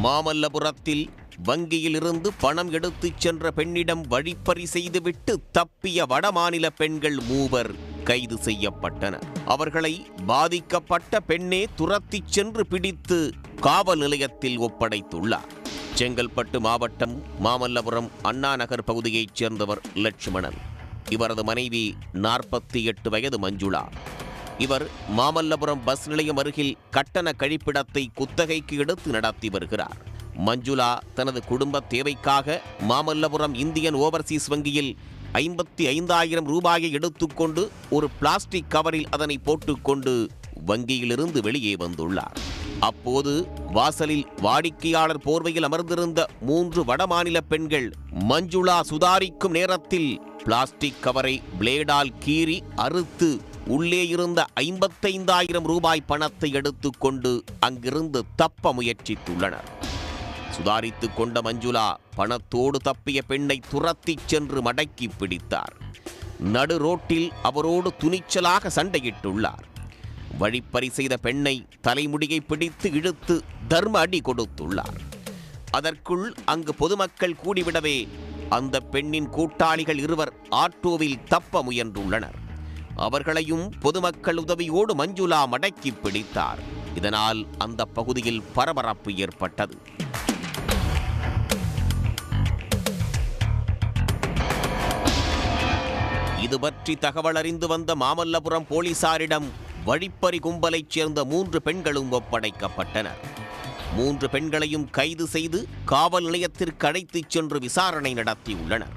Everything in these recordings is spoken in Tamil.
மாமல்லபுரத்தில் வங்கியிலிருந்து பணம் எடுத்துச் சென்ற பெண்ணிடம் வழிப்பறி செய்துவிட்டு தப்பிய வடமாநில பெண்கள் 3 கைது செய்யப்பட்டனர். அவர்களை பாதிக்கப்பட்ட பெண்ணே துரத்திச் சென்று பிடித்து காவல் நிலையத்தில் ஒப்படைத்துள்ளார். செங்கல்பட்டு மாவட்டம் மாமல்லபுரம் அண்ணாநகர் பகுதியைச் சேர்ந்தவர் லட்சுமணன். இவரது மனைவி 48 வயது மஞ்சுளா. இவர் மாமல்லபுரம் பஸ் நிலையம் அருகில் கட்டண கழிப்பிடத்தை குத்தகைக்கு எடுத்து நடத்தி வருகிறார். மஞ்சுளா தனது குடும்ப தேவைக்காக மாமல்லபுரம் இந்தியன் ஓவர்சீஸ் வங்கியில் 55,000 ரூபாயை எடுத்துக்கொண்டு ஒரு பிளாஸ்டிக் கவரில் அதனை போட்டுக்கொண்டு வங்கியிலிருந்து வெளியே வந்துள்ளார். அப்போது வாசலில் வாடிக்கையாளர் போர்வையில் அமர்ந்திருந்த 3 வடமாநில பெண்கள் மஞ்சுளா சுதாரிக்கும் நேரத்தில் பிளாஸ்டிக் கவரை பிளேடால் கீறி அறுத்து உள்ளே இருந்த 55,000 ரூபாய் பணத்தை எடுத்துக்கொண்டு அங்கிருந்து தப்ப முயற்சித்துள்ளனர். சுதாரித்துக் கொண்ட மஞ்சுளா பணத்தோடு தப்பிய பெண்ணை துரத்திச் சென்று மடக்கி பிடித்தார். நடு ரோட்டில் அவரோடு துணிச்சலாக சண்டையிட்டுள்ளார். வழிப்பறி செய்த பெண்ணை தலைமுடியை பிடித்து இழுத்து தர்ம அடி கொடுத்துள்ளார். அதற்குள் அங்கு பொதுமக்கள் கூடிவிடவே அந்த பெண்ணின் கூட்டாளிகள் 2 ஆட்டோவில் தப்ப முயன்றுள்ளனர். அவர்களையும் பொதுமக்கள் உதவியோடு மஞ்சுளா மடக்கி பிடித்தார். இதனால் அந்த பகுதியில் பரபரப்பு ஏற்பட்டது. இது பற்றி தகவல் அறிந்து வந்த மாமல்லபுரம் போலீசாரிடம் வழிப்பறி கும்பலைச் சேர்ந்த 3 பெண்களும் ஒப்படைக்கப்பட்டனர். 3 பெண்களையும் கைது செய்து காவல் நிலையத்திற்கு அழைத்துச் சென்று விசாரணை நடத்தியுள்ளனர்.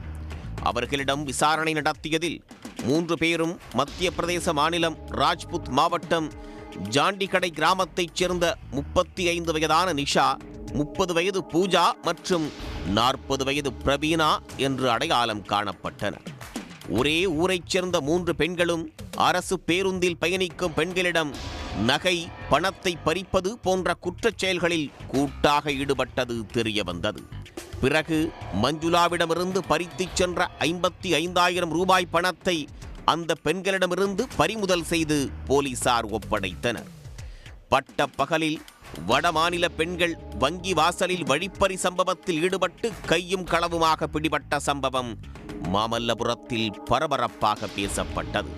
அவர்களிடம் விசாரணை நடத்தியதில் 3 பேரும் மத்திய பிரதேச மாநிலம் ராஜ்புத் மாவட்டம் ஜாண்டிகடை கிராமத்தைச் சேர்ந்த 35 வயதான நிஷா, 30 வயது பூஜா மற்றும் 40 வயது பிரவீனா என்று அடையாளம் காணப்பட்டனர். ஒரே ஊரைச் சேர்ந்த 3 பெண்களும் அரசு பேருந்தில் பயணிக்கும் பெண்களிடம் நகை, பணத்தை பறிப்பது போன்ற குற்றச் செயல்களில் கூட்டாக ஈடுபட்டது தெரிய வந்தது. பிறகு மஞ்சுளாவிடமிருந்து பறித்துச் சென்ற 55,000 ரூபாய் பணத்தை அந்த பெண்களிடமிருந்து பறிமுதல் செய்து போலீசார் ஒப்படைத்தனர். பட்ட பகலில் வடமாநில பெண்கள் வங்கி வாசலில் வழிப்பறி சம்பவத்தில் ஈடுபட்டு கையும் களவுமாக பிடிபட்ட சம்பவம் மாமல்லபுரத்தில் பரபரப்பாக பேசப்பட்டது.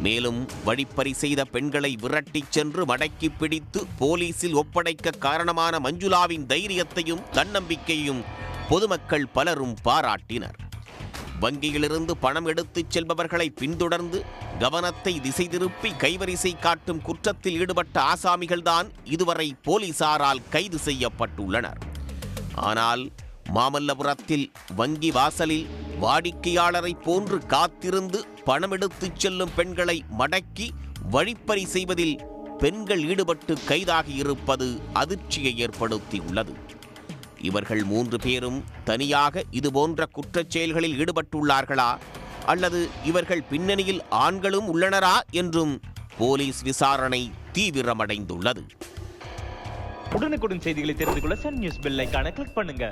மேலும் வழிப்பறி செய்த பெண்களை விரட்டிச் சென்று மடக்கி பிடித்து போலீசில் ஒப்படைக்க காரணமான மஞ்சுளாவின் தைரியத்தையும் தன்னம்பிக்கையும் பொதுமக்கள் பலரும் பாராட்டினர். வங்கியிலிருந்து பணம் எடுத்துச் செல்பவர்களை பின்தொடர்ந்து கவனத்தை திசை திருப்பி கைவரிசை காட்டும் குற்றத்தில் ஈடுபட்ட ஆசாமிகள்தான் இதுவரை போலீசாரால் கைது செய்யப்பட்டுள்ளனர். ஆனால் மாமல்லபுரத்தில் வங்கி வாசலில் வாடிக்கையாளரை போன்று காத்திருந்து பணம் எடுத்துச் செல்லும் பெண்களை மடக்கி வழிப்பறி செய்வதில் பெண்கள் ஈடுபட்டு கைதாகி இருப்பது அதிர்ச்சியை ஏற்படுத்தியுள்ளது. இவர்கள் 3 பேரும் தனியாக இதுபோன்ற குற்றச் செயல்களில் ஈடுபட்டுள்ளார்களா அல்லது இவர்கள் பின்னணியில் ஆண்களும் உள்ளனரா என்றும் போலீஸ் விசாரணை தீவிரமடைந்துள்ளது. உடனுக்குடன் செய்திகளை தெரிந்து கொள்ள சன் நியூஸ் பெல் ஐகானை கிளிக் பண்ணுங்க.